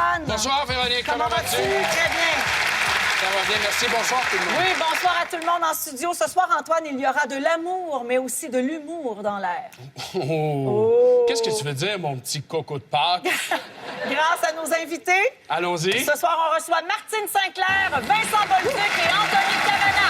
Antoine. Bonsoir, Véronique. Comment vas-tu? Très bien. Ça va bien, merci. Bonsoir, tout le monde. Oui, bonsoir à tout le monde en studio. Ce soir, Antoine, il y aura de l'amour, mais aussi de l'humour dans l'air. Oh. Qu'est-ce que tu veux dire, mon petit coco de Pâques? Grâce à nos invités. Allons-y. Ce soir, on reçoit Martine Sinclair, Vincent Bolduc et Anthony Cavana.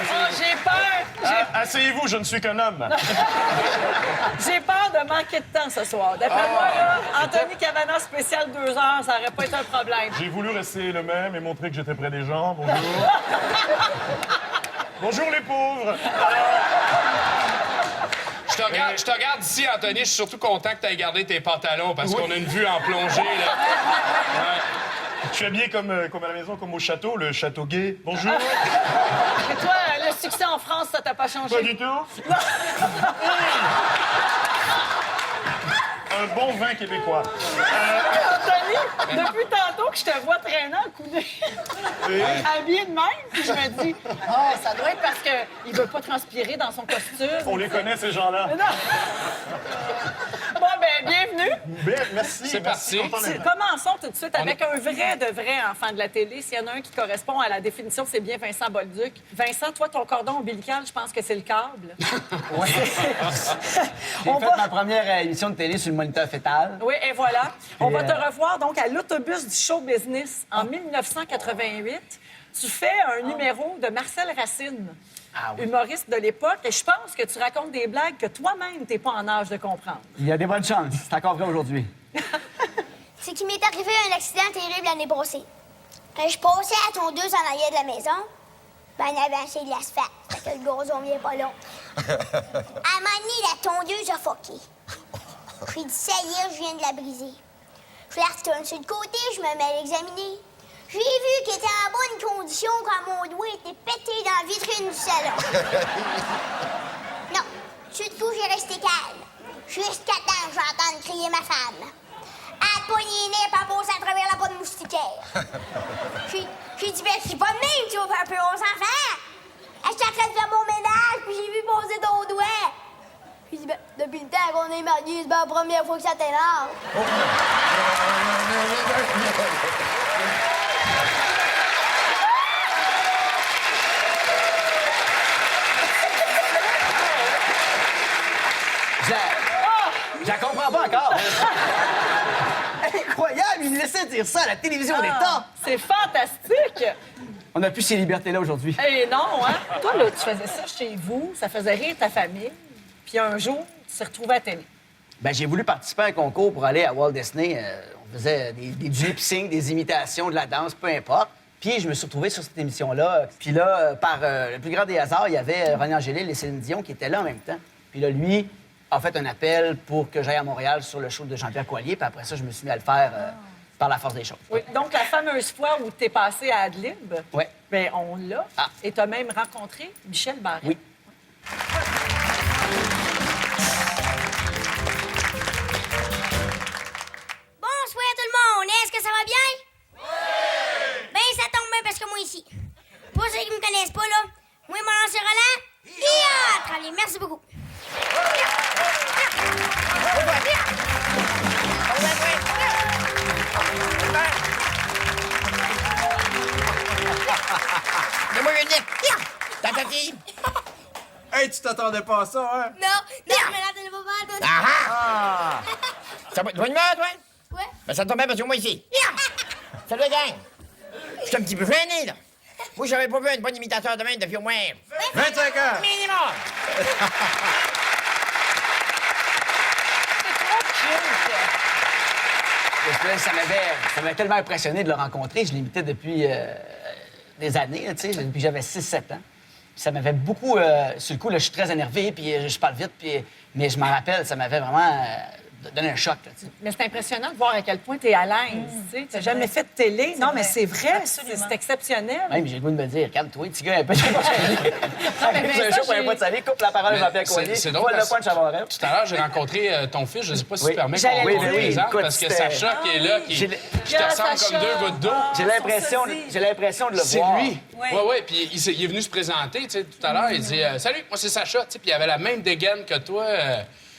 Oh, j'ai peur. Asseyez-vous, je ne suis qu'un homme. J'ai peur de manquer de temps ce soir. D'après moi, là, Anthony Cavana spécial 2 heures, ça aurait pas été un problème. J'ai voulu rester le même et montrer que j'étais près des gens. Bonjour. Bonjour les pauvres. Je te regarde ici, Anthony. Je suis surtout content que tu aies gardé tes pantalons parce qu'on a une vue en plongée, là. Ouais. Je suis habillé comme à la maison, comme au château, le château gay. Bonjour. Et toi, le succès en France, ça t'a pas changé? Pas du tout. Un bon vin québécois. Anthony, depuis tantôt que je te vois traîner en coudé, habillé de même, puis je me dis, oh, ça doit être parce qu'il veut pas transpirer dans son costume. On les connaît, ces gens-là. Non. Bon, ben, bienvenue. Bien, merci. C'est parti. Content d'être là. Commençons tout de suite avec un vrai de vrai enfant de la télé. S'il y en a un qui correspond à la définition, c'est bien Vincent Bolduc. Vincent, toi, ton cordon ombilical, je pense que c'est le câble. Oui. J'ai fait ma première émission de télé sur le moniteur fœtal. Oui, et voilà. On va Et, te revoir donc à l'autobus du show business en 1988. Tu fais un numéro de Marcel Racine, humoriste de l'époque, et je pense que tu racontes des blagues que toi-même, t'es pas en âge de comprendre. Il y a des bonnes chances. C'est encore vrai aujourd'hui. C'est qu'il m'est arrivé un accident terrible l'année passée. Je passais à la tondeuse en arrière de la maison. Ben, on avait assez de l'asphalte. Fait que le gazon vient pas long. À un moment donné, la tondeuse a foqué. J'ai dit, ça y est, je viens de la briser. Je la retourne sur le côté, je me mets à l'examiner. J'ai vu qu'elle était en bonne condition quand mon doigt était pété dans la vitrine du salon. Non, sur le coup, j'ai resté calme. Jusqu'à temps que j'entende crier ma femme. Elle pogne les nez et passe à travers la bonne moustiquaire. J'ai dit, ben, c'est pas de même, tu vas faire peur aux enfants. Elle s'est en train de faire mon ménage, puis j'ai vu poser ton doigt. J'ai dit, ben, depuis le temps qu'on est mariés, c'est pas la première fois que ça t'énerve. Je la comprends pas encore. Incroyable, il me laissait dire ça à la télévision d'État. C'est fantastique! On n'a plus ces libertés-là aujourd'hui. Eh non, hein? Toi, là, tu faisais ça chez vous, ça faisait rire ta famille, puis un jour, tu t'es retrouvé à la télé. Ben, j'ai voulu participer à un concours pour aller à Walt Disney. On faisait du lip-sync, des imitations, de la danse, peu importe. Puis je me suis retrouvé sur cette émission-là. Puis là, par le plus grand des hasards, il y avait René Angélil et Céline Dion qui étaient là en même temps. Puis là, lui a fait un appel pour que j'aille à Montréal sur le show de Jean-Pierre Coallier. Puis après ça, je me suis mis à le faire par la force des choses. Oui, donc la fameuse fois où tu es passé à Adlib, Oui. bien, on l'a. Ah. Et tu as même rencontré Michel Barrette. Oui. Bonsoir tout le monde, est-ce que ça va bien? Oui! Ben ça tombe bien parce que moi ici. Pour ceux qui me connaissent pas, là, moi, mon nom c'est Roland. Ia! Allez, merci beaucoup. Donne-moi une lettre. Tentative. Hey, tu t'attendais pas à ça, hein? Non, je me l'attendais pas mal. Ah! Ça va être bonne humeur, toi? Ouais. Ben, ça tombe bien parce que moi, ici. Salut, gang. Je suis un petit peu gêné, là. Moi, j'avais pas vu un bon imitateur de même depuis au moins 25 ans! minimum. Ça m'avait tellement impressionné de le rencontrer. Je l'imitais depuis des années, tu sais, depuis que j'avais 6-7 ans. Ça m'avait beaucoup... sur le coup, là, je suis très énervé, puis je parle vite, mais je m'en rappelle, ça m'avait vraiment donné un choc. Là, mais c'est impressionnant de voir à quel point tu es à l'aise. Tu n'as jamais fait de télé. Non, mais c'est vrai, Absolument. c'est exceptionnel. Même, j'ai le goût de me dire, calme-toi, petit gars, un peu. C'est un show pour un fois de sa vie, coupe la parole à Jean-Pierre Coallier. C'est drôle. Voilà le punch à mon rêve. Tout à l'heure, j'ai rencontré ton fils. Je ne sais pas si Oui. tu permets J'allais qu'on le le dire. présente, Écoute, parce que c'était- Sacha qui est là, qui te ressemble Sacha. comme deux gouttes d'eau. J'ai l'impression de le C'est voir. lui. Oui. Oui, puis il est venu se présenter, tu sais, tout à l'heure. Il dit Salut, moi, c'est Sacha. Tu sais, puis il avait la même dégaine que toi.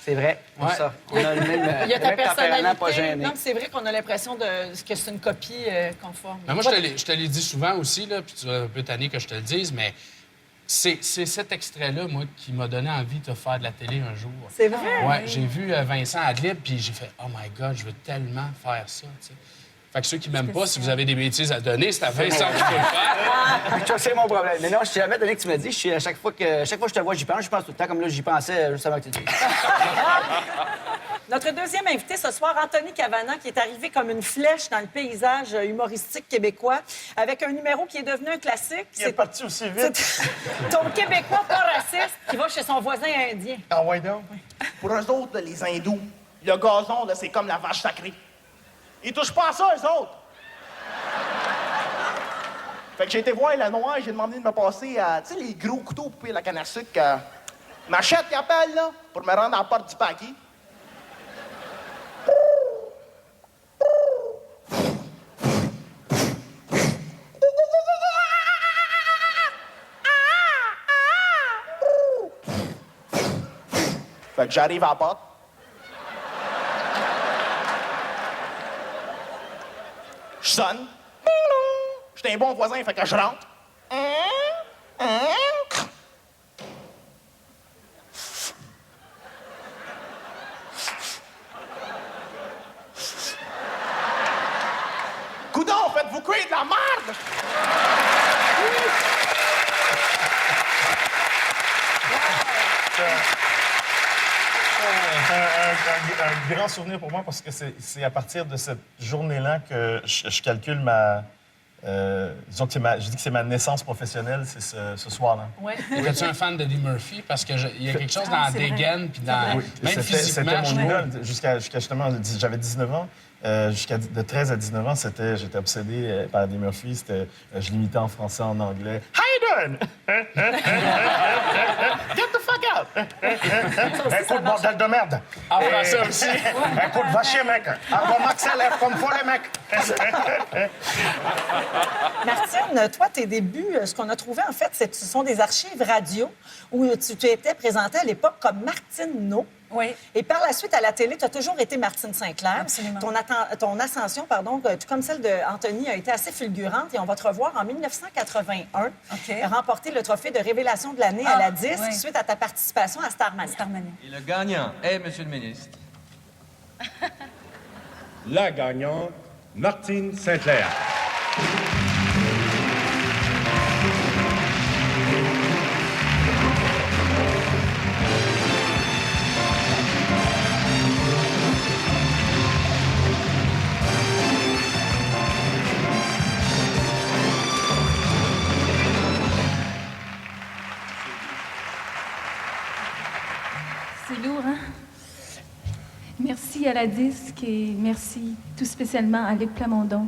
C'est vrai, comme Ouais. ça. On a le même, Il y a le ta même tempérament, pas personnalité. gêné. Non, mais c'est vrai qu'on a l'impression que c'est une copie conforme. Mais moi, je te l'ai dit souvent aussi, là, puis tu vas un peu tanner que je te le dise, mais c'est cet extrait-là, moi, qui m'a donné envie de faire de la télé un jour. C'est vrai? Ouais, j'ai vu Vincent Adlib, puis j'ai fait Oh my God, je veux tellement faire ça, tu sais. Fait que ceux qui m'aiment pas, si vous avez des bêtises à donner, c'est à Vincent qu'il faut le faire. Ça, c'est mon problème. Mais non, je t'ai jamais donné que tu me dis. À chaque fois que je te vois, j'y pense tout le temps. Comme là, j'y pensais juste avant que tu te dises. Notre deuxième invité ce soir, Anthony Cavana, qui est arrivé comme une flèche dans le paysage humoristique québécois, avec un numéro qui est devenu un classique. Il est parti aussi vite. C'est ton Québécois pas raciste qui va chez son voisin indien. Ah ouais, donc. Pour eux autres, là, les hindous, le gazon, là, c'est comme la vache sacrée. Ils touchent pas à ça, eux autres. Fait que j'ai été voir la noire, j'ai demandé de me passer à, tu sais, les gros couteaux pour couper la canne à sucre. Machette, qui appelle, là, pour me rendre à la porte du paquet. Fait que j'arrive à la porte. Je sonne. J'étais un bon voisin, fait que je rentre. Coudon, faites-vous cuire de la merde! Un grand souvenir pour moi parce que c'est à partir de cette journée-là que je calcule ma. Disons que je dis que c'est ma naissance professionnelle, c'est ce soir-là. Ouais. Étais-tu un fan d'Eddie Murphy? Parce qu'il y a quelque chose dans la dégaine, puis dans. Oui, Même c'était physiquement. mon idole. Jusqu'à justement, j'avais 19 ans. De 13 à 19 ans, j'étais obsédé par Eddie Murphy. Je l'imitais en français, en anglais. How you doing? Get the fuck out! Écoute, bordel de merde! En français aussi. Écoute, va chier, mec! Arbre m'accélère comme faut, les mecs! Martine, toi, tes débuts, ce qu'on a trouvé, en fait, ce sont des archives radio où tu étais présentée à l'époque comme Martine No. Oui. Et par la suite, à la télé, tu as toujours été Martine Sinclair. Absolument. Ton ascension, pardon, tout comme celle d'Anthony, a été assez fulgurante. Et on va te revoir en 1981 remporter le trophée de révélation de l'année à la disque oui. suite à ta participation à Starmania. Starmania. Et le gagnant est, Monsieur le ministre. La gagnante, Martine Sinclair. C'est lourd, hein? Merci à la disque et merci tout spécialement à Luc Plamondon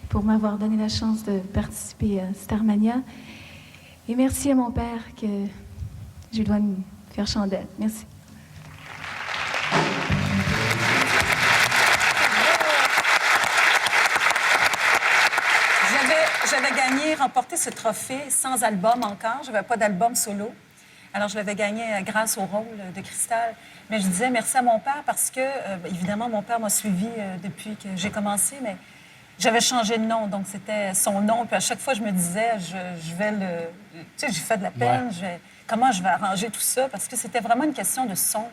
pour m'avoir donné la chance de participer à Starmania. Et merci à mon père que je dois me faire chandelle. Merci. J'avais gagné, remporté ce trophée sans album encore. Je n'avais pas d'album solo. Alors, je l'avais gagné grâce au rôle de Cristal. Mais je disais merci à mon père parce que, évidemment, mon père m'a suivi depuis que j'ai commencé, mais j'avais changé de nom, donc c'était son nom. Puis à chaque fois, je me disais, je vais le... Tu sais, j'ai fait de la peine, comment je vais arranger tout ça? Parce que c'était vraiment une question de son.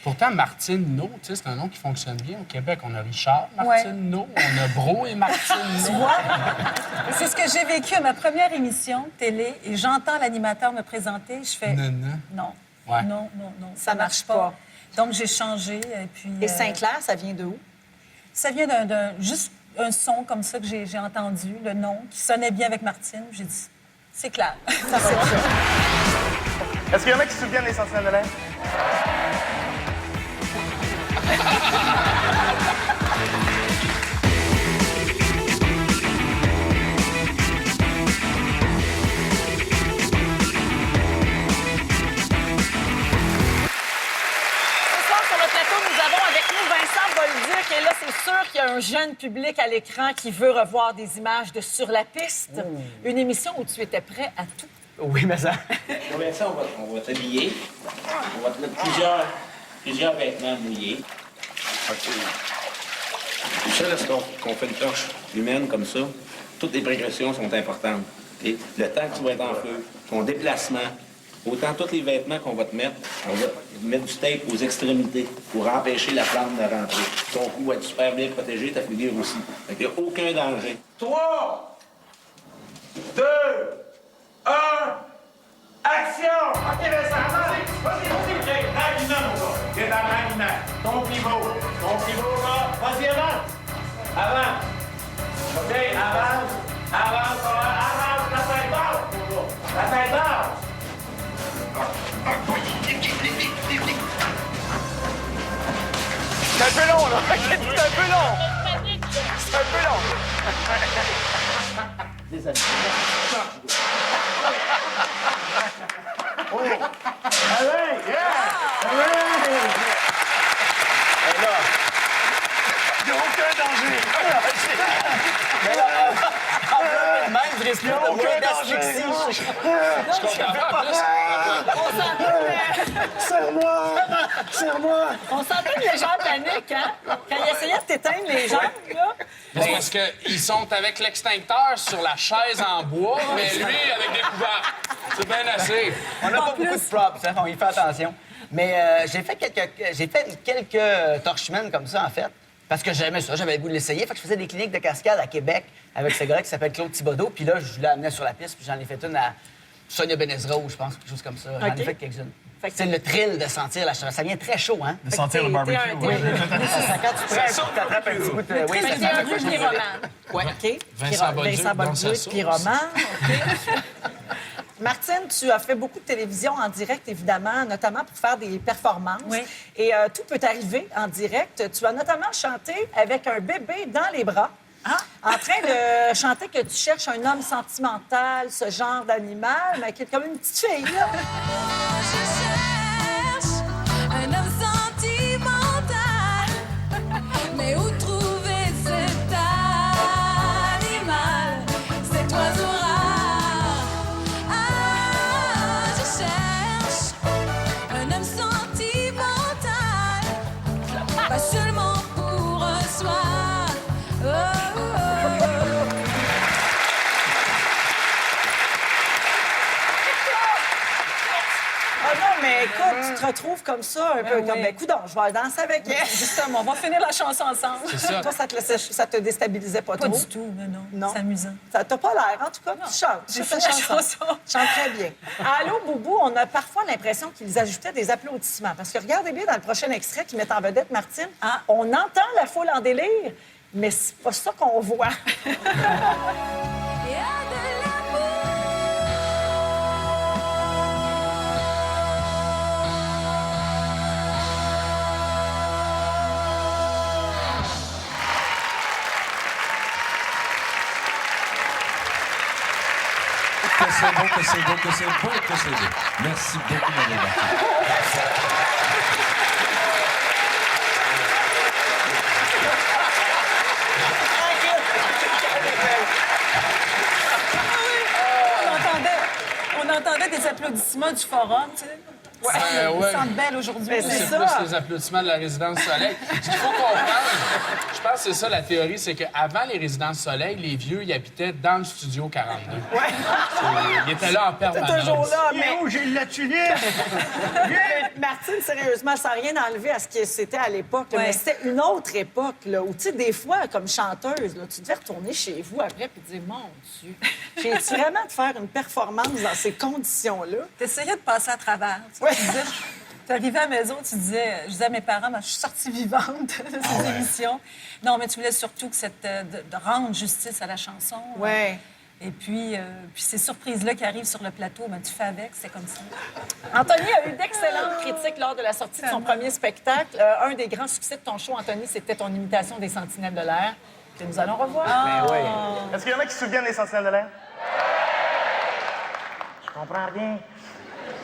Pourtant, Martine No, tu sais, c'est un nom qui fonctionne bien. Au Québec, on a Richard Martine No, on a Bro et Martine No. Tu vois? C'est ce que j'ai vécu à ma première émission de télé et j'entends l'animateur me présenter. Je fais non. Ouais. Non. Ça marche pas. Donc, j'ai changé. Et puis. Et Sinclair, ça vient de où? Ça vient juste un son comme ça que j'ai entendu, le nom, qui sonnait bien avec Martine. J'ai dit, C'est clair. Est-ce qu'il y en a qui se souviennent des Sentinelles de l'air? Nous avons avec nous Vincent Bolduc. Et là, c'est sûr qu'il y a un jeune public à l'écran qui veut revoir des images de Sur la piste. Une émission où tu étais prêt à tout. Oui, mais ça... Vincent, on va t'habiller. On va te mettre plusieurs vêtements mouillés. OK. Tu sais, lorsqu'on fait une torche humaine comme ça, toutes les précautions sont importantes. Et le temps que tu vas être en feu, ton déplacement, autant tous les vêtements qu'on va te mettre, on va mettre du tape aux extrémités pour empêcher la flamme de rentrer. Ton cou va être super bien protégé, ta figure aussi. Fait qu'il n'y a aucun danger. 3, 2, 1, action! OK, Vincent, vas-y, prêt. Ralliement, mon gars. T'es dans le ralliement. Ton pivot, là. Vas-y, avance. Avance. OK, avance. La tête basse, mon gars. La tête basse. C'est un peu long, là. C'est un peu long. Désolé. Oh! Allez! Yeah! Allez! Et là, il n'y a aucun danger. Même, je risque pas de mourir d'asphyxie. Serre-moi! On sentait une légère panique, hein? Quand il essayait de t'éteindre les jambes, là. Mais c'est parce qu'ils sont avec l'extincteur sur la chaise en bois, mais lui avec des couverts. C'est bien assez. On n'a pas beaucoup de props, hein? On y fait attention. Mais j'ai fait quelques torchements comme ça, en fait. Parce que j'aimais ça, j'avais le goût de l'essayer. Fait que je faisais des cliniques de cascade à Québec avec ce gars qui s'appelle Claude Thibodeau. Puis là, je l'amenais sur la piste, puis j'en ai fait une à Sonia Benezra, je pense, quelque chose comme ça. J'en ai fait quelques-unes. C'est le thrill de sentir la chaleur. Ça vient très chaud, hein? De sentir le barbecue. Oui. Quand tu prends, tu t'attrapes un petit bout de... Oui, C'est un peu pyromane. Ouais. OK. Vincent Bolduc dans sa sauce. Pyromane. OK. Martine, tu as fait beaucoup de télévision en direct, évidemment, notamment pour faire des performances. Oui. Et tout peut arriver en direct. Tu as notamment chanté avec un bébé dans les bras. En train de chanter que tu cherches un homme sentimental, ce genre d'animal, mais qui est comme une petite fille, là. Je cherche un homme sentimental, mais où trouver cet animal, cet oiseau rare? Je cherche un homme sentimental, pas seulement pour un soir. Oh, oh, oh. Ah non, mais écoute, tu te retrouves comme ça, un peu oui. comme, ben, coudonc, je vais danser avec elle. Justement, on va finir la chanson ensemble. C'est ça. Toi, ça te déstabilisait pas Pas trop? du tout, non. Non. C'est amusant. Ça t'a pas l'air, en tout cas. Tu chantes. J'ai C'est fait ta la chanson. chanson. Tu chantes très bien. À Allô, Boubou, on a parfois l'impression qu'ils ajoutaient des applaudissements. Parce que regardez bien dans le prochain extrait qui met en vedette Martine, on entend la foule en délire, mais c'est pas ça qu'on voit. Il y a de l'amour. Que c'est beau, que c'est beau, que c'est beau, que c'est beau. Merci beaucoup, Madame Martin. On entendait des applaudissements du forum, tu sais. Ouais. Ils se sentent belles aujourd'hui. Mais C'est ça. plus les applaudissements de la résidence Soleil. Ce qu'il faut comprendre, je pense que c'est ça la théorie, c'est qu'avant les résidences Soleil, les vieux, ils habitaient dans le studio 42. Ouais. Ils étaient là en T'es permanence. toujours là, mais... où j'ai la tulipe? Mais Martine, sérieusement, sans rien enlever à ce que c'était à l'époque, là, Ouais. mais c'était une autre époque, là, où, tu sais, des fois, comme chanteuse, là, tu devais retourner chez vous après et dire, mon Dieu, j'ai-tu vraiment de faire une performance dans ces conditions-là? T'essayais de passer à travers. Tu Ouais. disais, t'arrivais à la maison, tu disais, je disais à mes parents, ben, je suis sortie vivante de ces émissions. Non, mais tu voulais surtout que de rendre justice à la chanson. Ouais. Et puis ces surprises-là qui arrivent sur le plateau, ben, tu fais avec, c'est comme ça. Anthony a eu d'excellentes critiques lors de la sortie de son premier spectacle. Un des grands succès de ton show, Anthony, c'était ton imitation des Sentinelles de l'air, que nous allons revoir. Mais oui. Est-ce qu'il y en a qui se souviennent des Sentinelles de l'air? Je comprends rien.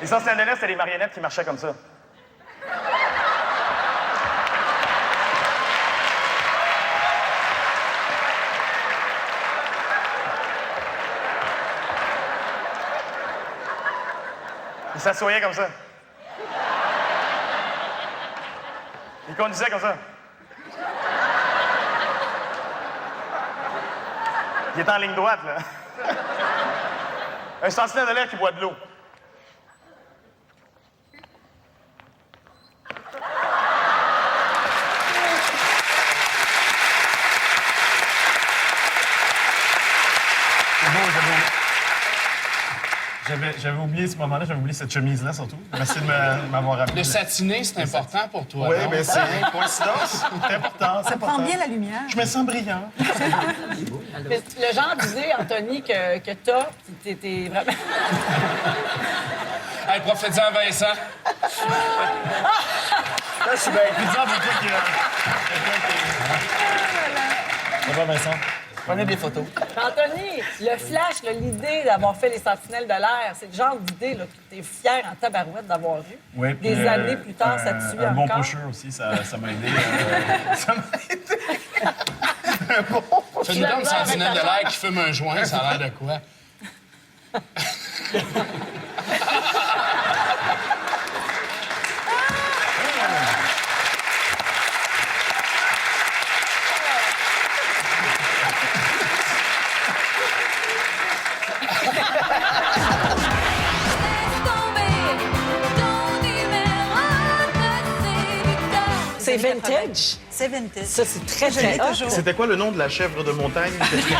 Les Sentinelles de l'air, c'était des marionnettes qui marchaient comme ça. Ils s'assoyaient comme ça. Ils conduisaient comme ça. Il est en ligne droite, là. Un sentinelle de l'air qui boit de l'eau. J'avais oublié ce moment-là, j'avais oublié cette chemise-là surtout. Merci de m'avoir rappelé. Le satiner, c'est important pour toi. Oui, non? mais c'est une coïncidence. C'est important. Ça prend bien la lumière. Je me sens brillant. Mais le genre d'idée, Anthony, que t'as, t'es vraiment... Hey, profite-en, Vincent. Là, je suis bien étudiant pour dire que... Ça va, Vincent? Prenez des photos. Anthony, le flash, là, l'idée d'avoir fait les Sentinelles de l'air, c'est le genre d'idée là, que t'es fier en tabarouette d'avoir eu. Oui, Des années plus tard, ça te suit un bon encore. pusher aussi, ça m'a aidé. Ça m'a aidé. Un bon pusher. Fais-nous donc une sentinelle de l'air qui fume un joint, ça a l'air de quoi? C'est vintage. C'est vintage. Ça, c'est très, Je l'ai très hot. toujours. C'était quoi le nom de la chèvre de montagne que tu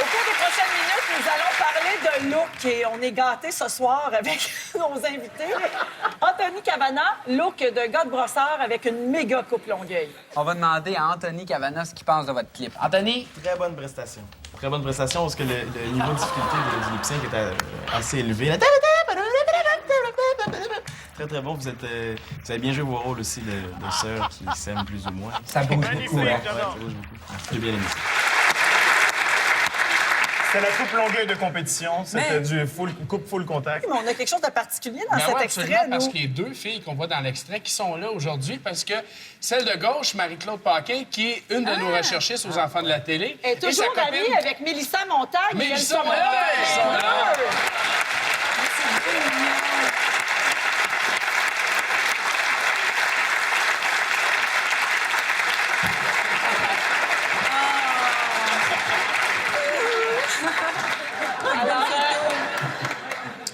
Au cours des prochaines minutes, nous allons parler de look et on est gâtés ce soir avec nos invités. Anthony Cavana, look de gars de brosseur avec une méga coupe Longueuil. On va demander à Anthony Cavana ce qu'il pense de votre clip. Anthony? Très bonne prestation. Très bonne prestation parce que le niveau de difficulté du lip-sync est assez élevé. Très, très bon. Vous avez bien joué vos rôles aussi de sœurs qui s'aiment plus ou moins. Ça bouge beaucoup, hein? Ouais, ça bouge beaucoup. J'ai bien aimé ça. C'était la coupe Longueuil de compétition. C'était du coupe full contact. Mais on a quelque chose de particulier dans Ben cet ouais, extrait, absolument, parce nous. qu'il y a deux filles qu'on voit dans l'extrait qui sont là aujourd'hui, parce que celle de gauche, Marie-Claude Paquin, qui est une de nos recherchistes aux enfants de la télé. Elle est toujours et sa copine... amie avec Mélissa Montagne. Mélissa Elles sont Montagne, là, elles sont les là. deux.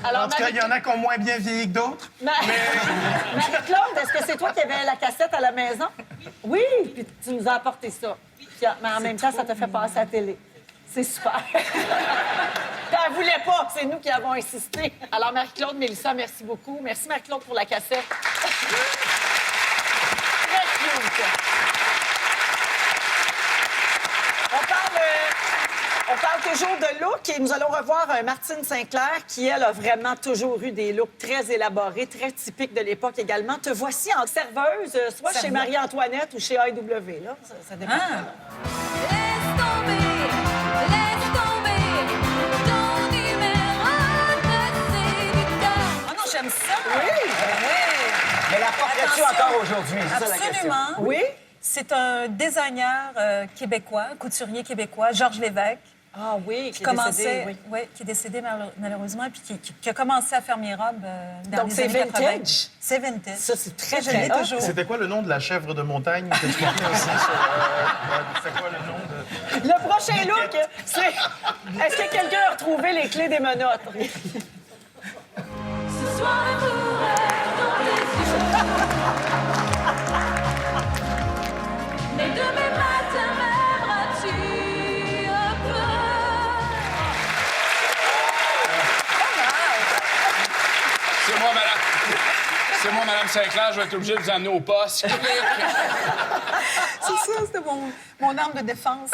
Alors, En tout cas, il y en a qui ont moins bien vieilli que d'autres. Marie-Claude, est-ce que c'est toi qui avais la cassette à la maison? Oui, puis tu nous as apporté ça. Puis, mais en même temps, ça t'a fait passer à la télé. C'est super. Puis elle voulait pas, c'est nous qui avons insisté. Alors, Marie-Claude, Mélissa, merci beaucoup. Merci, Marie-Claude, pour la cassette. Très cute. On parle toujours de look et nous allons revoir Martine Sinclair qui, elle, a vraiment toujours eu des looks très élaborés, très typiques de l'époque également. Te voici en serveuse, soit chez Marie-Antoinette ou chez AEW. Là. Ça dépend. Ah non, j'aime ça. Oui. Mais la porterais-tu encore aujourd'hui? C'est ça la question. Absolument. Oui. C'est un designer québécois, couturier québécois, Georges Lévesque. Ah oui, qui est décédé malheureusement, puis qui a commencé à faire mes robes dans Donc, les c'est années 80. vintage? C'est vintage. Ça, c'est très, Je l'ai très hot. toujours. C'était quoi le nom de la chèvre de montagne que tu portais aussi sur... C'était quoi le nom de... Le prochain look, c'est... Est-ce que quelqu'un a retrouvé les clés des menottes? Ce soir, le jour est dans tes yeux. Mais demain matin, m'aimeras-tu un peu? C'est moi Mme Sinclair, je vais être obligé de vous amener au poste. C'est ça, c'était mon arme de défense.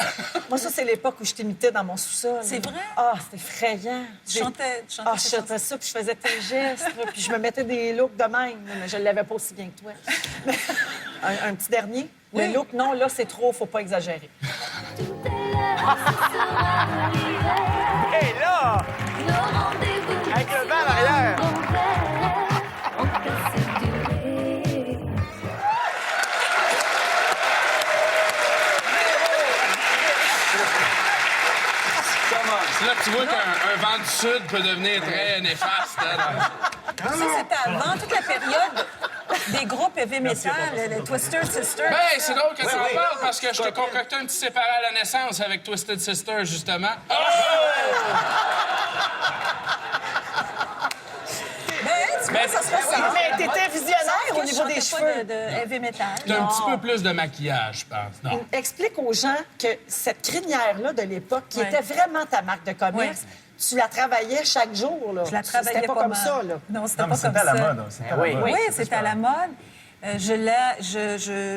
Moi, ça, c'est l'époque où je t'imitais dans mon sous-sol. C'est vrai? Ah, c'était effrayant. Tu chantais Ah, je chantais ça, puis je faisais tes gestes, là, puis je me mettais des looks de même, mais je ne l'avais pas aussi bien que toi. un petit dernier? Oui. Le look, non, là, c'est trop, faut pas exagérer. Hé, là! Avec le vent en arrière! Là, tu vois qu'un vent du sud peut devenir très néfaste. Hein, Ça, c'était avant toute la période des groupes heavy metal, les Twisted Sisters. Ben, c'est drôle que tu en parles parce que je te concoctais un petit séparé à la naissance avec Twisted Sister, justement. Tu vois, ça se ressemble. Mais t'étais visionnaire au niveau des Je chantais cheveux. pas de heavy metal. T'as un petit peu plus de maquillage, je pense. Non. Explique aux gens que cette crinière-là de l'époque, qui Ouais. était vraiment ta marque de commerce, tu la travaillais chaque jour, là. Je la travaillais C'était pas comme mal. ça, là. Non, c'était Non, mais pas comme c'était à la ça. mode. C'était à la Oui. mode. Oui, c'était à la mode.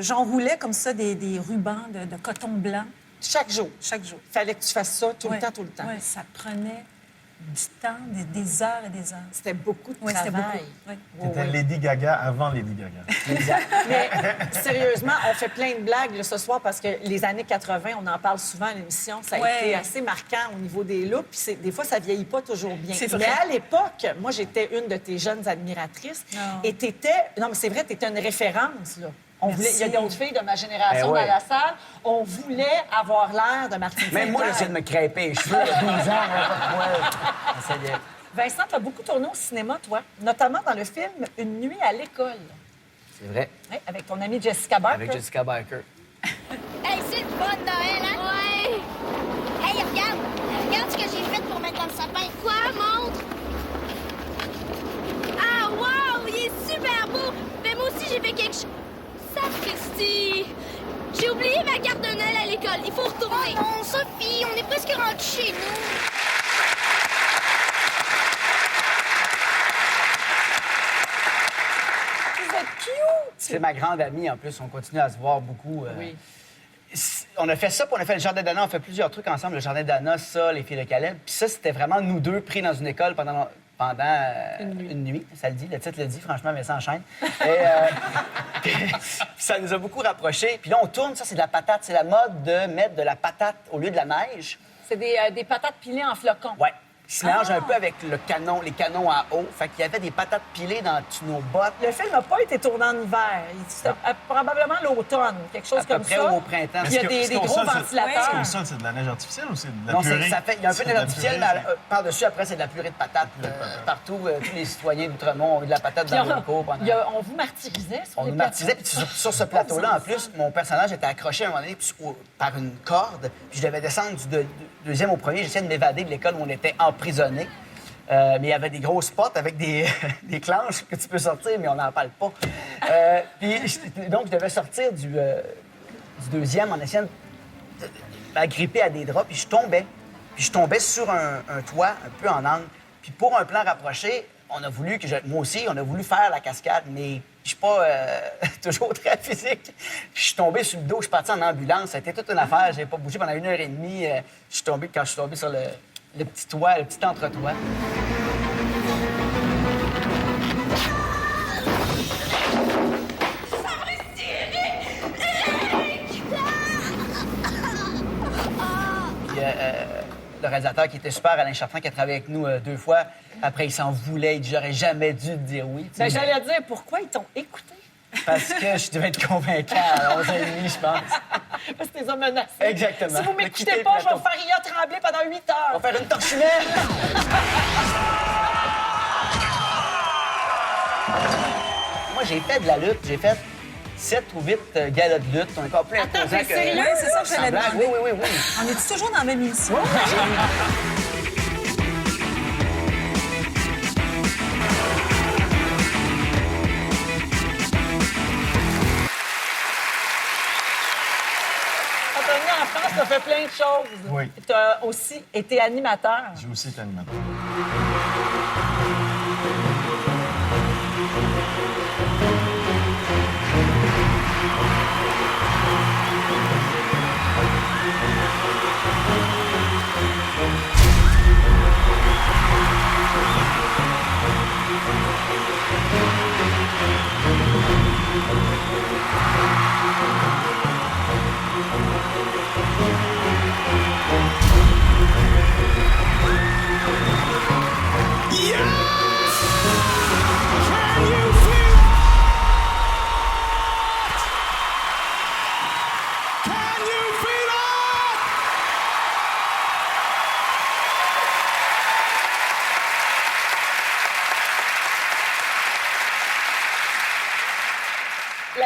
J'enroulais comme ça des rubans de coton blanc Chaque jour. chaque jour. Fallait que tu fasses ça tout le temps, tout le temps. Oui, ça prenait du temps, des heures et des heures. C'était beaucoup de Oui, c'était travail. beaucoup. Oui. T'étais Lady Gaga avant Lady Gaga. Mais sérieusement, on fait plein de blagues là, ce soir parce que les années 80, on en parle souvent à l'émission, ça a Ouais. été assez marquant au niveau des looks. Puis des fois, ça vieillit pas toujours bien. C'est vrai. Mais à l'époque, moi, j'étais une de tes jeunes admiratrices. Non. Et t'étais... Non, mais c'est vrai, t'étais une référence, là. Il y a d'autres filles de ma génération Ben ouais. dans la salle. On voulait avoir l'air de Martine Même moi, Sinclair. j'essayais de me crêper les cheveux à 12 ans. J'essayais. Vincent, tu as beaucoup tourné au cinéma, toi, notamment dans le film Une nuit à l'école, C'est vrai. hein, avec ton amie Jessica Barker. Avec Jessica Barker. Hey, c'est le fun, Noël, hein? Ouais! Hey, regarde! Regarde ce que j'ai fait pour mettre dans le sapin. Quoi? Montre! Ah, wow! Il est super beau! Mais moi aussi, j'ai fait quelque chose. Sapristi! J'ai oublié ma carte de Noël à l'école. Il faut retourner. Oh non, Sophie, on est presque rendu chez nous. Vous êtes cute! C'est ma grande amie, en plus. On continue à se voir beaucoup. Oui. On a fait ça, puis on a fait le Jardin d'Anna. On fait plusieurs trucs ensemble. Le Jardin d'Anna, ça, les filles de Caleb. Puis ça, c'était vraiment nous deux pris dans une école pendant une nuit. Ça le dit, le titre le dit. Franchement, mais ça enchaîne. Et ça nous a beaucoup rapprochés. Puis là, on tourne. Ça, c'est de la patate. C'est la mode de mettre de la patate au lieu de la neige. C'est des patates pilées en flocons. Ouais. Qui se mélange un peu avec les canons à eau. Fait qu'il y avait des patates pilées dans nos bottes. Le film n'a pas été tourné en hiver. C'était probablement l'automne, quelque chose À peu comme près ça. au printemps. Puis il y a Est-ce des qu'au gros sol, ventilateurs. Est-ce qu'au sol, c'est de la neige artificielle ou c'est de la Non, purée? il y a un peu de C'est neige artificielle, la mais purée, par-dessus, après, c'est de la purée de patates. Partout, tous les citoyens d'Outremont ont eu de la patate Puis dans leur cours pendant... on vous martyrisait sur On les nous martyrisait, puis plateaux. sur ce plateau-là, en plus, mon personnage était accroché à un moment donné par une corde, puis je devais descendre du deuxième au premier. J'essayais de m'évader de l'école où on était emprisonnés. Mais il y avait des grosses portes avec des clenches que tu peux sortir, mais on n'en parle pas. Donc, je devais sortir du deuxième en essayant de m'agripper à des draps, puis je tombais. Puis je tombais sur un toit un peu en angle. Puis pour un plan rapproché, moi aussi, on a voulu faire la cascade, mais je suis pas toujours très physique. Puis je suis tombé sur le dos, je suis parti en ambulance. Ça a été toute une affaire. J'ai pas bougé pendant 1h30. Quand je suis tombé sur le petit toit, le petit entre-toit. Puis, le réalisateur qui était super, Alain Chartrand, qui a travaillé avec nous 2 fois. Après, il s'en voulait. Il dit, j'aurais jamais dû te dire oui. Ben, j'allais dire, pourquoi ils t'ont écouté? Parce que je devais être convaincant à 11 ans et demi, je pense. Parce que t'es as menacé. Exactement. Si vous De m'écoutez quitter pas, le je vais plateau. vous faire Ria trembler pendant 8 heures. On va faire une torche humaine. Moi, j'ai fait de la lutte. J'ai fait 7 ou 8 galas de lutte. On est encore plus imposants mais que... sérieux? C'est ça que j'allais Sans blague. demander. Oui. On est toujours dans la même émission? Quand t'es venu en France, t'as fait plein de choses. Oui. T'as aussi été animateur. J'ai aussi été animateur.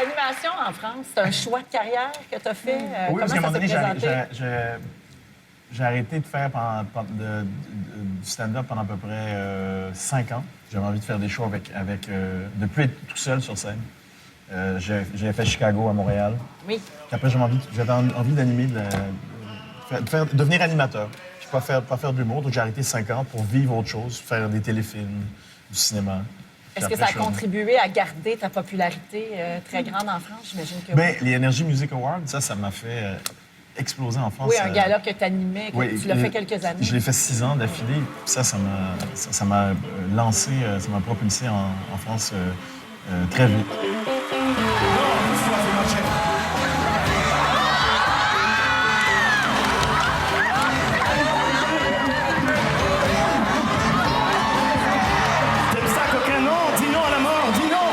l'animation en France, c'est un choix de carrière que tu as fait? Oui, parce qu'à un Comment moment ça donné, s'est présenté? j'ai arrêté de faire du stand-up pendant à peu près 5 ans. J'avais envie de faire des shows de plus être tout seul sur scène. J'ai fait Chicago à Montréal. Oui. Puis après, j'avais envie d'animer, devenir animateur. Puis pas faire de l'humour. Donc j'ai arrêté 5 ans pour vivre autre chose, faire des téléfilms, du cinéma. Est-ce que ça a contribué à garder ta popularité très grande en France? J'imagine que Bien, les Energy Music Awards, ça m'a fait exploser en France. Oui, un gala que tu animais, tu l'as fait quelques années. Je l'ai fait 6 ans d'affilée. Ça m'a lancé, ça m'a propulsé en France très vite. T'aimes ça, coquin? Non, dis non à la mort, dis non!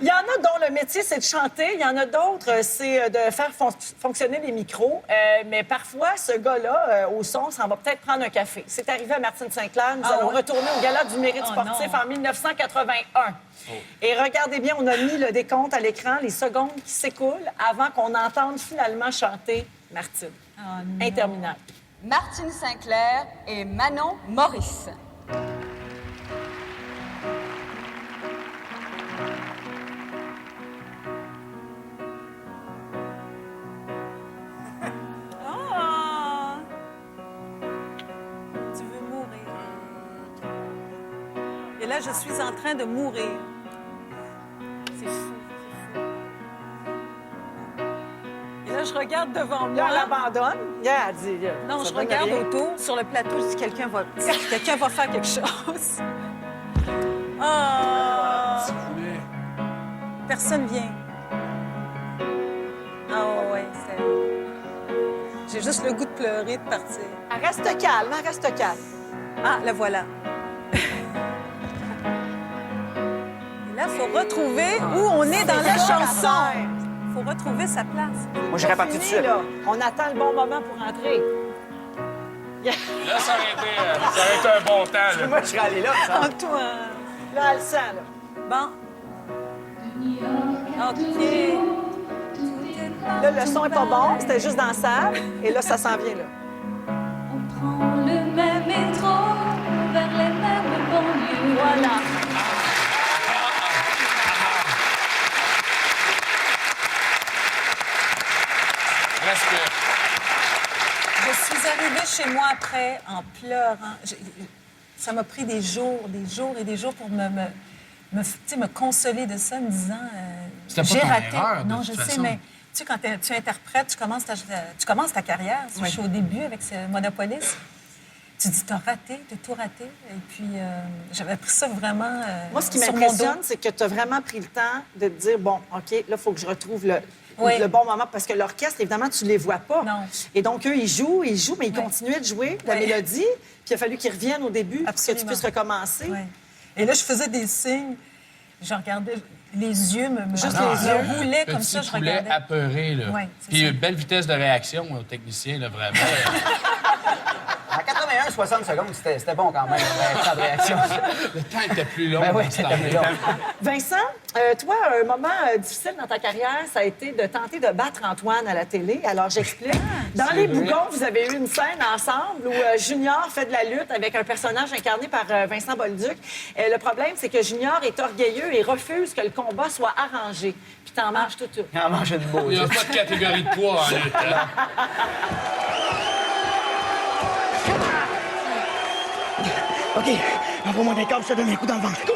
Il y en a dont le métier, c'est de chanter. Il y en a d'autres, c'est de faire fonctionner les micros. Mais parfois, ce gars-là, au son, s'en va peut-être prendre un café. C'est arrivé à Martine Saint-Clair. Nous allons retourner au Gala du mérite sportif en 1981. Et regardez bien, on a mis le décompte à l'écran, les secondes qui s'écoulent avant qu'on entende finalement chanter Martine. Interminable. Martine Saint-Clair et Manon Maurice. Ah! Tu veux mourir. Et là, je suis en train de mourir. C'est fou, c'est fou. Et là, je regarde devant moi. Là, elle abandonne. Elle dit... Non, ça je donne regarde rien. autour, sur le plateau, je dis quelqu'un va faire quelque chose. Ah! Personne vient. Ah ouais, c'est... J'ai juste le goût de pleurer, de partir. Reste calme, hein, reste calme. Ah, la voilà. Et là, il faut retrouver où on est dans la chanson. Il faut retrouver sa place. Moi, j'irais parti Fini, dessus. là. On attend le bon moment pour rentrer. Là, ça aurait été un bon temps. Là. Moi, je serais allé là, ça. Antoine. Là, elle le sent, là. Bon. OK. Là, le son est pas bon, c'était juste dans la salle. Et là, ça s'en vient, là. Prends le même métro vers les mêmes banlieues. Voilà. Je suis arrivée chez moi après en pleurant. Ça m'a pris des jours et des jours pour me consoler de ça, me disant C'était pas j'ai ton raté. erreur, de Non, toute je sais, façon. mais tu sais, quand tu interprètes, tu commences ta carrière. Je suis au début avec ce Monopolis. Tu dis, t'as raté, t'as tout raté. Et puis, j'avais pris ça vraiment Moi, ce qui sur mon m'impressionne, dos. c'est que tu as vraiment pris le temps de te dire, bon, OK, là, il faut que je retrouve le bon moment. Parce que l'orchestre, évidemment, tu les vois pas. Non. Et donc, eux, ils jouent, mais ils continuaient de jouer la mélodie. Puis il a fallu qu'ils reviennent au début pour que tu Absolument. puisses recommencer. Ouais. Et là, je faisais des signes. Je regardais, les yeux me Juste Ah, les yeux. roulaient comme Petit ça, je poulet regardais. apeuré, là. Ouais, c'est Puis ça. une belle vitesse de réaction au technicien, là, vraiment. En 81, 60 secondes, c'était bon quand même. Pas de réaction. Le temps était plus long. Ben oui, dans ce c'était plus temps-là. long. Vincent, toi, un moment difficile dans ta carrière, ça a été de tenter de battre Antoine à la télé. Alors, j'explique. Dans Les Bougons, vous avez eu une scène ensemble où Junior fait de la lutte avec un personnage incarné par Vincent Bolduc. Le problème, c'est que Junior est orgueilleux et refuse que le combat soit arrangé. Puis t'en manges tout. Il en mange une beau. Il n'y a pas de catégorie de poids en lutte. hein. OK, envoie-moi des câbles, je te donne un coup dans le ventre. Go!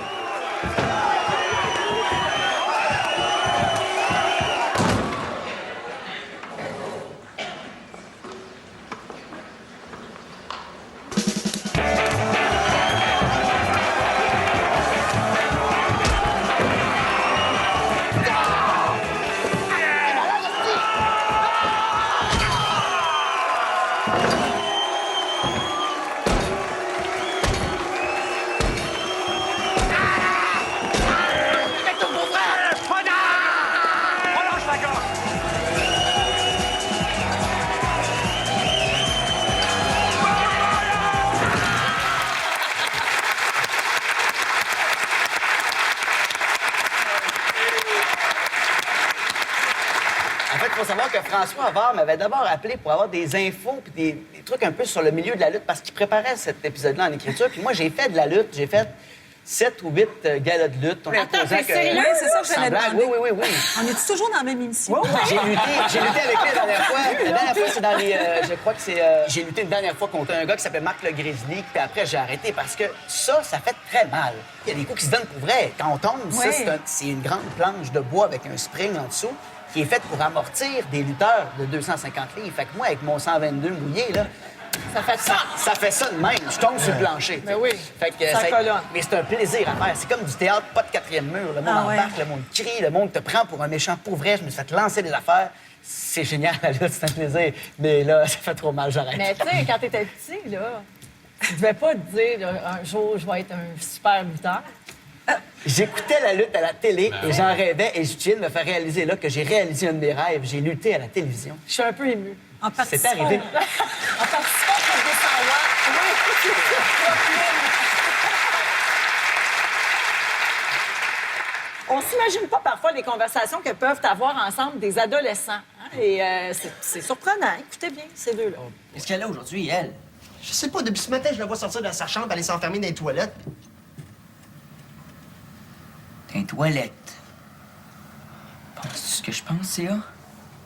faut savoir que François Havard m'avait d'abord appelé pour avoir des infos puis des trucs un peu sur le milieu de la lutte parce qu'il préparait cet épisode-là en écriture. Puis moi, j'ai fait de la lutte. J'ai fait 7 ou 8 galas de lutte. Attends, t'es sérieux? Oui, c'est ça que j'allais demander. Oui. On est toujours dans la même émission? Oui. J'ai lutté avec lui la dernière fois. La dernière fois, c'est dans les... je crois que c'est... j'ai lutté une dernière fois contre un gars qui s'appelle Marc Le Grizzly. Puis après, j'ai arrêté parce que ça fait très mal. Il y a des coups qui se donnent pour vrai. Quand on tombe, ça, c'est une grande planche de bois avec un spring en dessous qui est faite pour amortir des lutteurs de 250 livres. Fait que moi, avec mon 122 mouillé, là... Ça fait ça de même. Je tombe sur le plancher. Mais oui, fait que, ça colonne. Mais c'est un plaisir à faire. C'est comme du théâtre, pas de quatrième mur. Le monde embarque, le monde crie, le monde te prend pour un méchant pour vrai. Je me suis fait lancer des affaires. C'est génial, la lutte, c'est un plaisir. Mais là, ça fait trop mal, j'arrête. Mais tu sais, quand t'étais petit, là, tu devais pas te dire un jour, je vais être un super lutteur. J'écoutais la lutte à la télé et j'en rêvais. Et je tiens de me faire réaliser là que j'ai réalisé un de mes rêves. J'ai lutté à la télévision. Je suis un peu émue. C'est arrivé. En participant pour des On s'imagine pas parfois les conversations que peuvent avoir ensemble des adolescents. Hein? Et c'est surprenant. Écoutez bien, ces deux-là. Qu'est-ce qu'elle a aujourd'hui, elle? Je sais pas, depuis ce matin, je la vois sortir de sa chambre, aller s'enfermer dans les toilettes. Dans les toilettes. Penses-tu ce que je pense, Céa?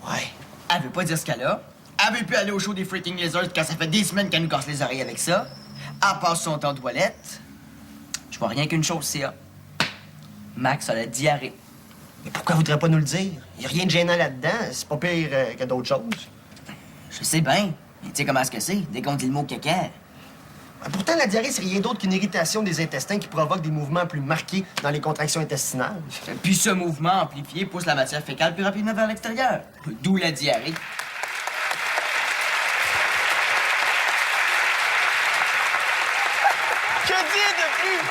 Ouais. Elle veut pas dire ce qu'elle a. Elle veut plus aller au show des Freaking Lizards quand ça fait des semaines qu'elle nous casse les oreilles avec ça. Elle passe son temps aux toilettes. Je vois rien qu'une chose, Céa. Max a la diarrhée. Mais pourquoi voudrait pas nous le dire? Y a rien de gênant là-dedans. C'est pas pire que d'autres choses. Je sais bien. Mais tu sais comment est-ce que c'est, dès qu'on dit le mot caca? Pourtant, la diarrhée, c'est rien d'autre qu'une irritation des intestins qui provoque des mouvements plus marqués dans les contractions intestinales. Puis ce mouvement amplifié pousse la matière fécale plus rapidement vers l'extérieur. D'où la diarrhée. Que dire de plus?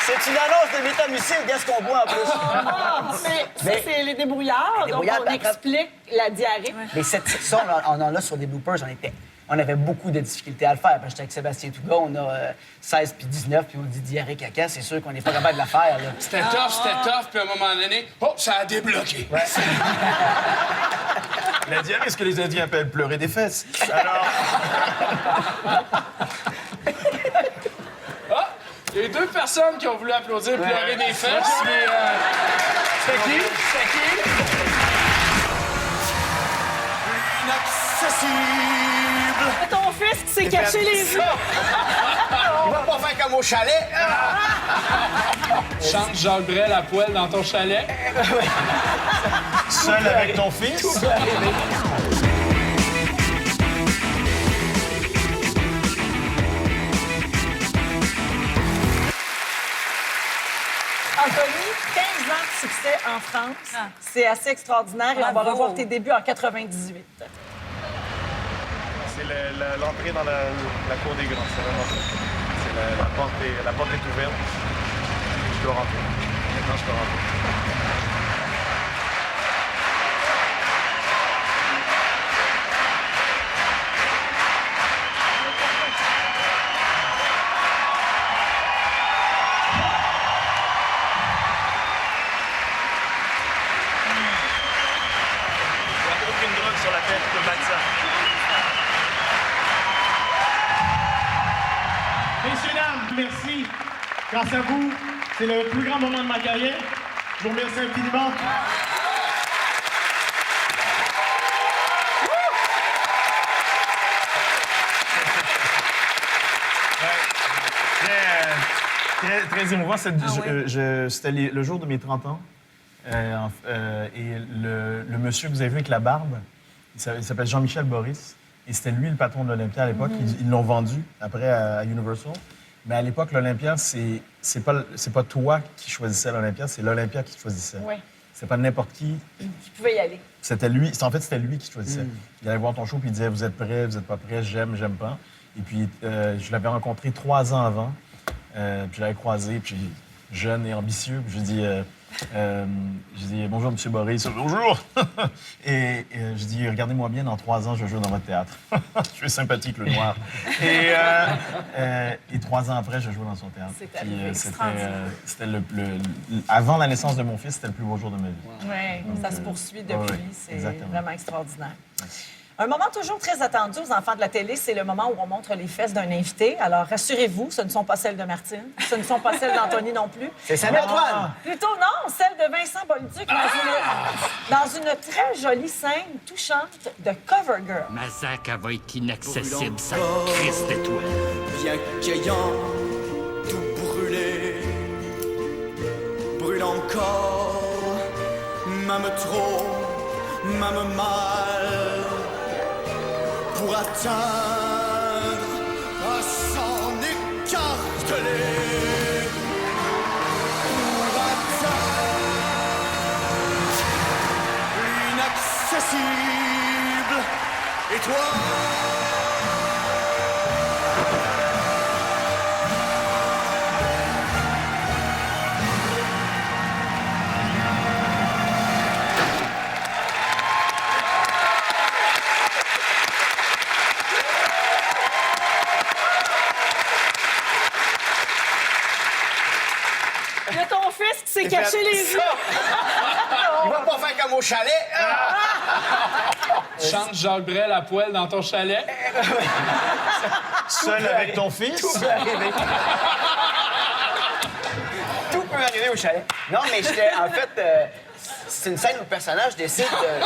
C'est une annonce de métamucil, qu'est-ce qu'on boit en plus? Mais ça, c'est les débrouillards. Donc, on explique la diarrhée. Mais ça, on en a sur des bloopers. On avait beaucoup de difficultés à le faire. Parce que j'étais avec Sébastien Touga, on a 16 puis 19, puis on dit diarrhée caca, c'est sûr qu'on n'est pas capable de la faire. Là. C'était tough, puis à un moment donné, ça a débloqué. Ouais. La diarrhée, ce que les Indiens appellent pleurer des fesses. Alors... Il y a 2 personnes qui ont voulu applaudir pleurer des fesses, mais... C'est qui? C'est qui? Inaccessible! Ton fils qui s'est caché les yeux. Il va pas faire comme au chalet. Chante Jacques Brel à poêle dans ton chalet. Seul avec ton fils? Anthony, 15 ans de succès en France. C'est assez extraordinaire et on va revoir tes débuts en 98. C'est l'entrée dans la cour des grands, c'est vraiment ça. C'est la porte est ouverte. Je dois rentrer. Maintenant, je peux rentrer. Aucune drogue sur la tête, je peux battre ça. Messieurs, dames, merci. Grâce à vous, c'est le plus grand moment de ma carrière. Je vous remercie infiniment. Très émouvant. C'était le jour de mes 30 ans. Et le monsieur que vous avez vu avec la barbe, il s'appelle Jean-Michel Boris. Et c'était lui le patron de l'Olympia à l'époque. Ils l'ont vendu après à Universal. Mais à l'époque, l'Olympia, c'est pas toi qui choisissais l'Olympia, c'est l'Olympia qui choisissait. Oui. C'est pas n'importe qui. Tu pouvais y aller. C'était lui. En fait, c'était lui qui choisissait. Il allait voir ton show puis il disait vous êtes prêts, vous êtes pas prêts, j'aime pas. Et puis je l'avais rencontré 3 ans avant. Puis je l'avais croisé puis jeune et ambitieux. Je dis bonjour, M. Boris. Bonjour. et je dis, regardez-moi bien, dans 3 ans, je joue dans votre théâtre. Je suis sympathique, le noir. Et 3 ans après, je joue dans son théâtre. C'était avant la naissance de mon fils, c'était le plus beau jour de ma vie. Oui, ça se poursuit depuis. C'est exactement. vraiment extraordinaire. Un moment toujours très attendu aux enfants de la télé, c'est le moment où on montre les fesses d'un invité. Alors, rassurez-vous, ce ne sont pas celles de Martine, ce ne sont pas celles d'Anthony non plus. C'est Samuel-Antoine! Plutôt non, celles de Vincent Bolduc dans une très jolie scène touchante de Cover Girl. Mazak va être inaccessible, ça crisse d'étoiles. Bien qu'ayant tout brûlé, brûle encore, même trop, même mal, pour atteindre à s'en écarteler, pour atteindre l'inaccessible étoile. Il y a ton fils qui s'est caché les yeux. Il va pas faire comme au chalet. Chante Jacques Brel à poil dans ton chalet. Seul avec ton fils? Tout peut arriver. Tout peut arriver au chalet. Non, mais en fait, c'est une scène où le personnage décide de...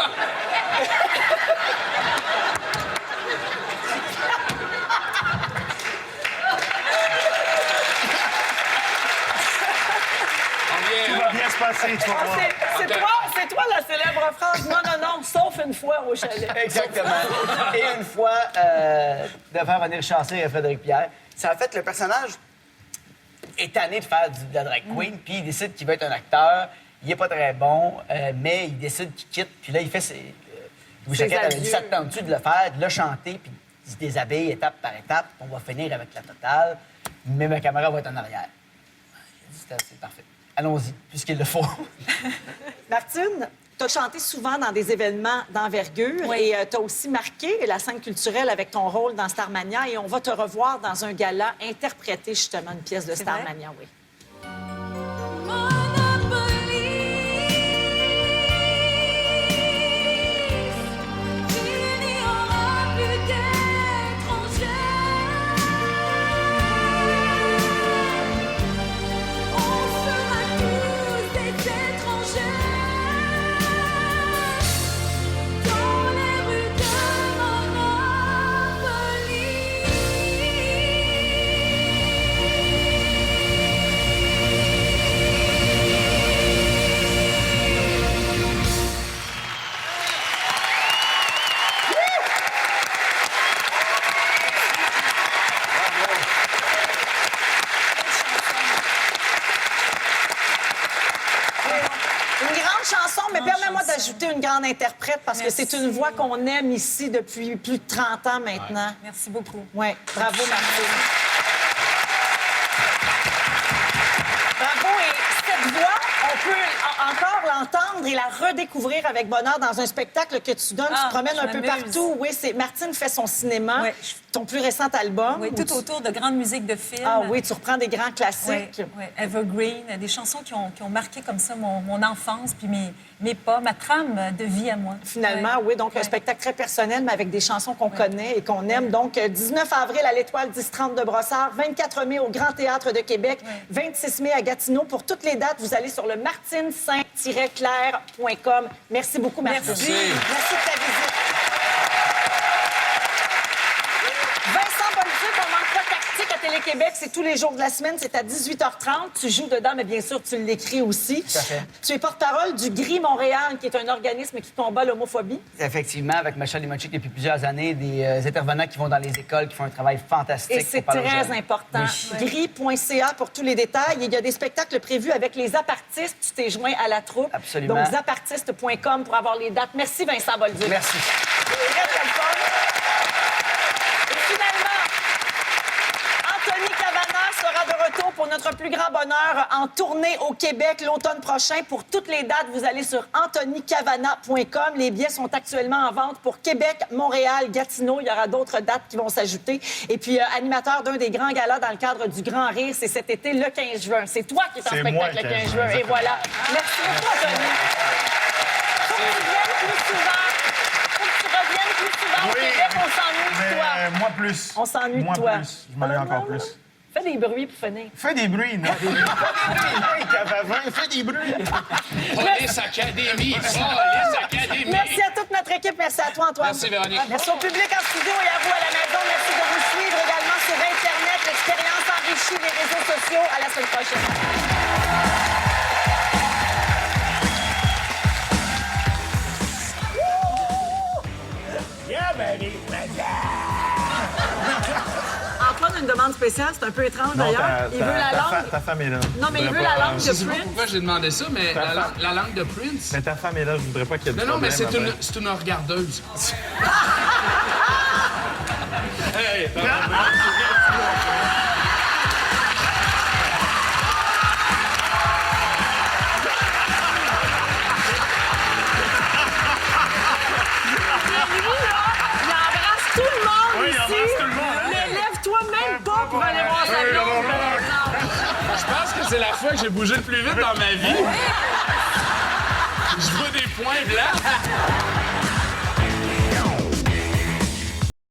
Tout va bien se passer, tu vas voir. C'est toi la célèbre phrase. Non, non, non, sauf une fois au chalet. Exactement. Et une fois, de faire René Chancé et Frédéric Pierre, c'est en fait le personnage est tanné de faire de la drag queen, puis il décide qu'il veut être un acteur. Il est pas très bon, mais il décide qu'il quitte. Puis là, il fait ses... Louis Jacquette avait dit, ça te tente-tu de le faire, de le chanter, puis il se déshabille étape par étape. On va finir avec la totale, mais ma caméra va être en arrière. J'ai dit, c'est parfait. Allons-y, puisqu'il le faut. Martine, tu as chanté souvent dans des événements d'envergure et tu as aussi marqué la scène culturelle avec ton rôle dans Starmania et on va te revoir dans un gala interpréter justement une pièce de Starmania, oui. Ajouter une grande interprète parce que c'est une voix qu'on aime ici depuis plus de 30 ans maintenant. Ouais. Merci beaucoup. Oui, bravo Martine. Bravo et cette voix, on peut encore l'entendre et la redécouvrir avec bonheur dans un spectacle que tu donnes. Tu te promènes un peu partout. Oui, c'est Martine fait son cinéma. Oui. Ton plus récent album. Oui, tout autour de grandes musiques de films. Ah oui, tu reprends des grands classiques. Oui, oui. Evergreen, des chansons qui ont marqué comme ça mon enfance puis mes pas, ma trame de vie à moi. Finalement, oui. Donc, un spectacle très personnel, mais avec des chansons qu'on connaît et qu'on aime. Donc, 19 avril à l'Étoile 1030 de Brossard, 24 mai au Grand Théâtre de Québec, 26 mai à Gatineau. Pour toutes les dates, vous allez sur le martinesaint-clair.com. Merci beaucoup, Martine. Merci. Merci de ta visite. Vincent Bolduc, on manque pas tactique à Télé-Québec. C'est tous les jours de la semaine. C'est à 18h30. Tu joues dedans, mais bien sûr, tu l'écris aussi. Tout à fait. Tu es porte-parole du Gris Montréal, qui est un organisme qui combat l'homophobie. Effectivement, avec Michel Limonchic depuis plusieurs années, des intervenants qui vont dans les écoles, qui font un travail fantastique. Et c'est très important. Oui. Gris.ca pour tous les détails. Il y a des spectacles prévus avec les apartistes. Tu t'es joint à la troupe. Absolument. Donc, zapartiste.com pour avoir les dates. Merci, Vincent Bolduc. Merci. Et finalement, Anthony Cavana sera de retour pour notre plus grand bonheur en tournée au Québec l'automne prochain. Pour toutes les dates, vous allez sur anthonycavana.com. Les billets sont actuellement en vente pour Québec, Montréal, Gatineau. Il y aura d'autres dates qui vont s'ajouter. Et puis, animateur d'un des grands galas dans le cadre du Grand Rire, c'est cet été, le 15 juin. C'est toi qui es en spectacle le 15 juin. Et voilà. Merci beaucoup, Anthony. Faut que tu viennes plus souvent. Faut que tu reviennes plus souvent au Québec. On s'ennuie de toi. Moi plus. On s'ennuie de toi. Moi plus. Je m'en vais encore plus. Fais des bruits pour finir. Fais des bruits, non? Hey, Cavavin, fais des bruits. Police Academy, Police Academy. Merci à toute notre équipe. Merci à toi, Antoine. Merci, Véronique. Merci au public en studio et à vous à la maison. Merci de nous suivre également sur Internet. L'expérience enrichie les réseaux sociaux. À la semaine prochaine. Antoine a une demande spéciale, c'est un peu étrange d'ailleurs. Il veut la langue. Ta femme est là. Non, mais il veut la langue de Je sais pas Prince. pourquoi j'ai demandé ça, mais la langue de Prince. Mais ta femme est là, je voudrais pas qu'il y ait de Non, mais problème c'est une regardeuse. Hey, Il embrasse tout le monde Oui, il ici. embrasse tout le monde, hein? Mais lève-toi même pas pour aller voir sa blonde. Je pense que c'est la fois que j'ai bougé le plus vite dans ma vie. Je vois des points blancs.